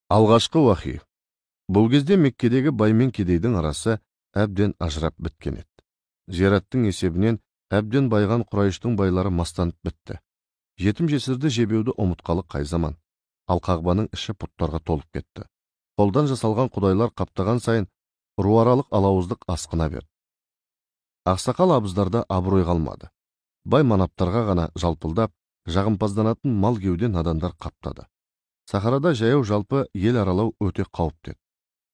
Алғашқы уахи. Бұл кезде Меккедегі бай мен кедейдің арасы әбден ажырап біткен еді. Зираттың есебінен әбден байған Құрайыштың байлары мастанып бітті. Жетім жесірді жебеуді ұмытқалы қай заман. Ал Қағбаның іші пұттарға толып кетті. Қолдан жасалған құдайлар қаптаған сайын руаралық алауыздық асқына берді. Ақсақал абыздарда абырой қалмады. Бай манаптарға ғана жалпылдап, жағымпазданатын мал кеуде надандар қаптады. Сахарада жаяу жалпы ел аралау өте қауіпті.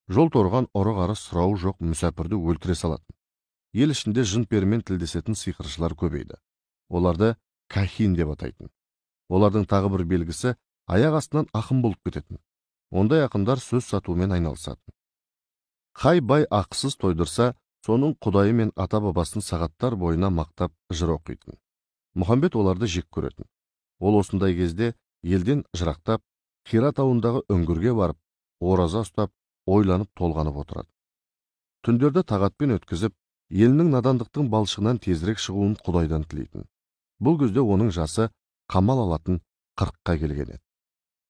Жол торған ұры-қары сұрауы жоқ мүсәпірді өлтіре салатын. Ел ішінде жын перімен тілдесетін сиқыршылар көбейді. Оларды кахин деп атайтын. Олардың тағы бір белгісі аяқ астынан ақын болып кететін. Ондай ақындар сөз сатумен айналысатын. Қай бай ақысыз тойдырса, соның құдайы мен ата бабасын сағаттар бойына мақтап жыр оқитын. Мұхамбет оларды жек көретін. Ол осындай кезде елден жырақтап, Хира тауындағы үңгірге барып, ораза ұстап, ойланып толғанып отырады. Түндерді тағатпен өткізіп, елінің надандықтың балшығынан тезірек шығуын Құдайдан тілейтін. Бұл кезде оның жасы қамал алатын 40-қа келген еді.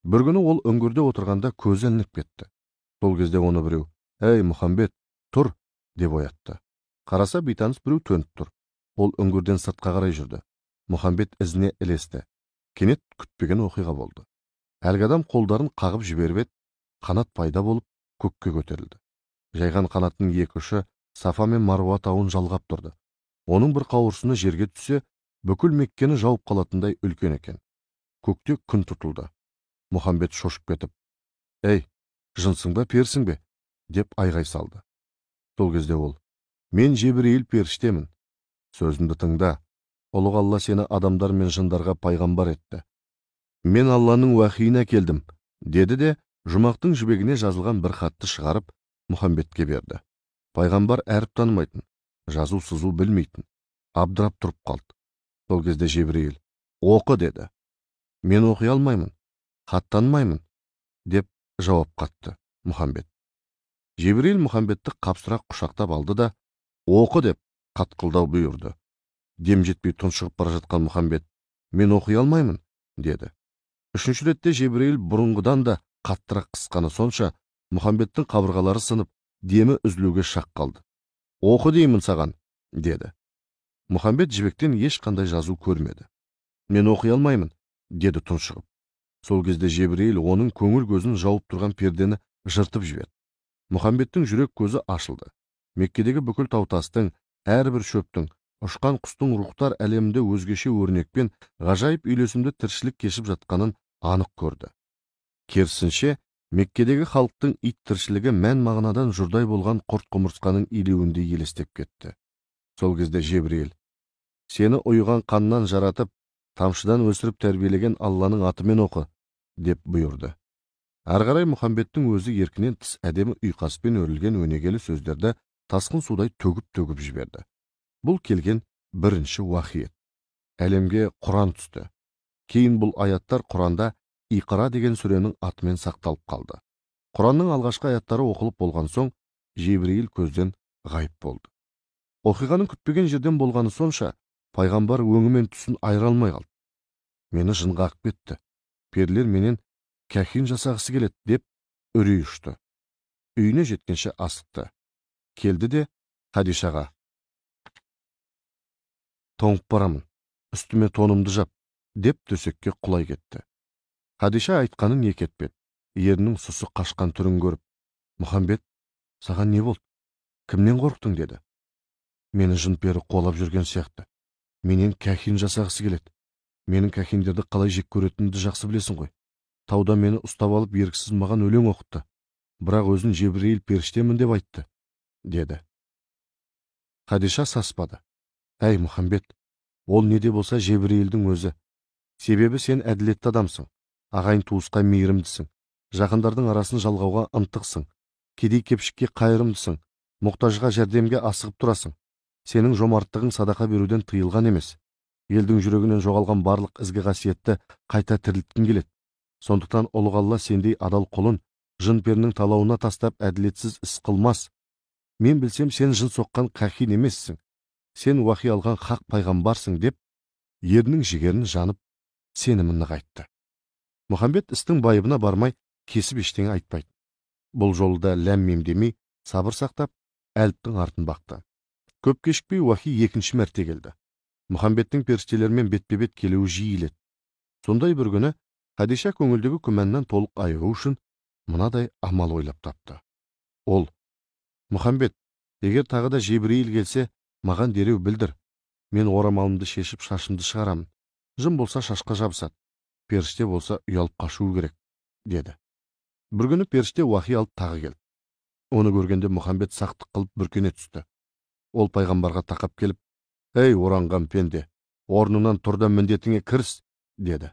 Бір күні ол үңгірде отырғанда көзі ілініп кетті. Сол кезде оны біреу, «Әй, Мұхамбет, тұр!» деп оятты. Қараса бейтаныс біреу төніп тұр. Ол үңгірден сыртқа қарай жүрді. Мұхамбет ізіне ілесті. Кенет күтпеген оқиға болды. Әлгі адам қолдарын қағып жіберіп еді, қанат пайда болып көкке көтерілді. Жайған қанаттың екі ұшы Сафа мен Маруа тауын жалғап тұрды. Оның бір қауырсыны жерге түссе, бүкіл Меккені жауып қалатындай үлкен екен. Көкте күн тұтылды. Мұхамбет шошып кетіп, «Ей, жынсың ба, персің бе?» деп айғай салды. Сол кезде ол, «Мен Жебірейіл періштемін. Сөзімді тыңда. Ұлық Алла сені адамдар мен жындарға пайғамбар етті. Мен Алланың уахиіне келдім», деді де жұмақтың жібегіне жазылған бір хатты шығарып Мұхамбетке берді. Пайғамбар әріп танымайтын, жазу сызу білмейтін, абдырап тұрып қалды. Сол кезде Жебірейіл, «Оқы» деді. «Мен оқи алмаймын, хат танымаймын» деп жауап қатты Мұхамбет. Жебірейіл Мұхамбетті қапсырақ құшақтап алды да, «Оқы» деп қатқылдау бұйырды. Дем жетпей тұншығып бара жатқан Мұхамбет, «Мен оқи алмаймын» деді. Үшінші ретте Жебірейіл бұрынғыдан да қаттырақ қысқаны сонша, Мұхамбеттің қабырғалары сынып, демі үзілуге шақ қалды. «Оқы деймін саған» деді. Мұхамбет жібектен ешқандай жазу көрмеді. «Мен оқи алмаймын» деді тұншығып. Сол кезде Жебірейіл оның көңіл көзін жауып тұрған пердені жыртып жіберді. Мұхамбеттің жүрек көзі ашылды. Меккедегі бүкіл таутастың, әрбір шөптің, ұшқан құстың рухтар әлемінде өзгеше өрнекпен ғажайып үйлесімді тіршілік кешіп жатқанын анық көрді. Керісінше, Меккедегі халықтың ит тіршілігі мән мағынадан жұрдай болған құрт құмырсқаның илеуінде елестеп кетті. Сол кезде Жебірейіл, «Сені ұйыған қаннан жаратып, тамшыдан өсіріп тәрбиелеген Алланың атымен оқы» деп бұйырды. Әрғарай Мұхамбеттің өзі еркінен тыс әдемі ұйқаспен өрілген өнегелі сөздерді тасқын судай төгіп жіберді. Бұл келген бірінші уахи еді. Әлемге Құран түсті. Кейін бұл аяттар Құранда Иқра деген сүренің атымен сақталып қалды. Құранның алғашқы аяттары оқылып болған соң, Жебірейіл көзден ғайып болды. Оқиғаның күтпеген жерден болғаны сонша, пайғамбар өңі мен түсін айыра алмай қалды. «Мені жын қағып кетті. Перілер менен кәхин жасағысы келеді» деп үрей ұшты. Үйіне жеткенше асықты. Келді де Хадишаға, «Тоңып барамын, үстіме тонымды жап» деп төсекке құлай кетті. Хадиша айтқанын екі етпеді. Ерінің сұсы қашқан түрін көріп, «Мұхамбет, саған не болды? Кімнен қорықтың?» деді. «Мені жын пері қуалап жүрген сияқты. Менен кәхин жасағысы келеді. Менің кәхиндерді қалай жек көретінімді жақсы білесің ғой. Тауда мені ұстап алып еріксіз маған өлең оқытты. Бірақ өзін Жебірейіл періштемін деп айтты» деді. Хадиша саспады. «Әй, Мұхамбет, ол не де болса Жебірейілдің өзі. Себебі сен әділетті адамсың. Ағайын туысқа мейірімдісің, жақындардың арасын жалғауға ынтықсың, кедей-кепшікке қайырымдысың, мұқтажға жәрдемге асығып тұрасың. Сенің жомарттығың садақа беруден тыйылған емес. Елдің жүрегінен жоғалған барлық ізгі қасиетті қайта тірілткің келеді. Сондықтан ұлық Алла сендей адал құлын жын перінің талауына тастап әділетсіз іс қылмас. Мен білсем, сен жын соққан кахин емессің. Сен уахи алған хақ пайғамбарсың» деп ерінің жігерін жанып, сенімін нығайтты. Мұхамбет істің байыбына бармай, кесіп ештеңе айтпайды. Бұл жолда ләм-мим демей, сабыр сақтап, әліптің артын бақты. Көп кешікпей уахи екінші мәрте келді. Мұхаммедтің періштелермен бетпе-бет келуі жиіледі. Сондай бір күні Хадиша көңілдегі күмәннан толық айығу үшін мынадай амал ойлап тапты. Ол: Мұхаммед, егер тағы да Жебірейіл келсе, маған дереу білдір. Мен орамалымды шешіп, шашымды шығарамын. Жын болса шашқа жабысады, періште болса ұялып қашуы керек, деді. Бір күні періште уахи алып тағы келді. Оны көргенде Мұхаммед сақтық қылып бүркене түсті. Ол пайғамбарға тақап келіп: «Ей оранған пенде, орнынан тұр да міндетіңе кіріс», деді.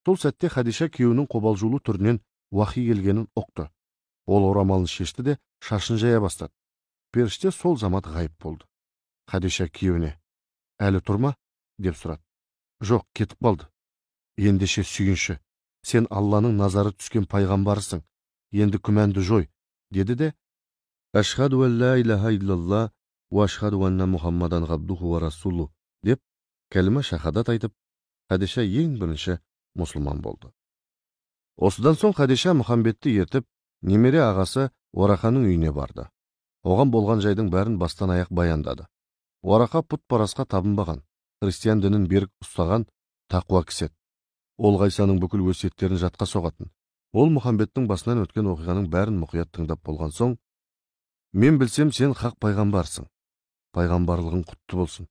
Сол сәтте Хадиша күйеуінің қобалжулы түрінен уахи келгенін ұқты. Ол орамалын шешті де шашын жая бастады. Періште сол замат ғайып болды. Хадиша күйеуіне: «Әлі тұрма?» деп сұрады. «Жоқ, кетіп қалды». «Ендеше сүйінші, сен Алланың назары түскен пайғамбарысың. Енді күмәнді жой», деді де: «Ашхаду ан ла илаха иллалла ва ашхаду анна Мұхаммадан ғабдуху ва расулу» деп кәлима шахадат айтып, Хадиша ең бірінші мұсылман болды. Осыдан соң Хадиша Мұхаммедті ертіп, немере ағасы Орақаның үйіне барды. Оған болған жайдың бәрін бастан аяқ баяндады. Орақа пұт-парасқа табынбаған, христиан дінін берік ұстаған тақуа кісі. Ол Ғайсаның бүкіл өсиеттерін жатқа соғатын. Ол Мұхаммедтің басынан өткен оқиғаның бәрін мұқият тыңдап болған соң: «Мен білсем, сен хақ пайғамбарсың. Пайғамбарлығың құтты болсын.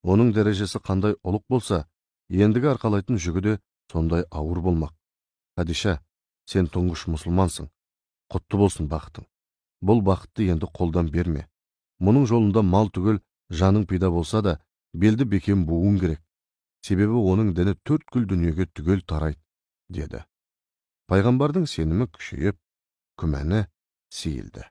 Оның дәрежесі қандай ұлық болса, ендігі арқалайтын жүгі де сондай ауыр болмақ. Хадиша, сен тұңғыш мұсылмансың. Құтты болсын бақытың. Бұл бақытты енді қолдан берме. Мұның жолында мал түгел жаның пида болса да, белді бекем буын керек. Себебі оның діні төрткүл дүниеге түгел тарайды», деді. Пайғамбардың сенімі күшейіп, күмәні сейілді.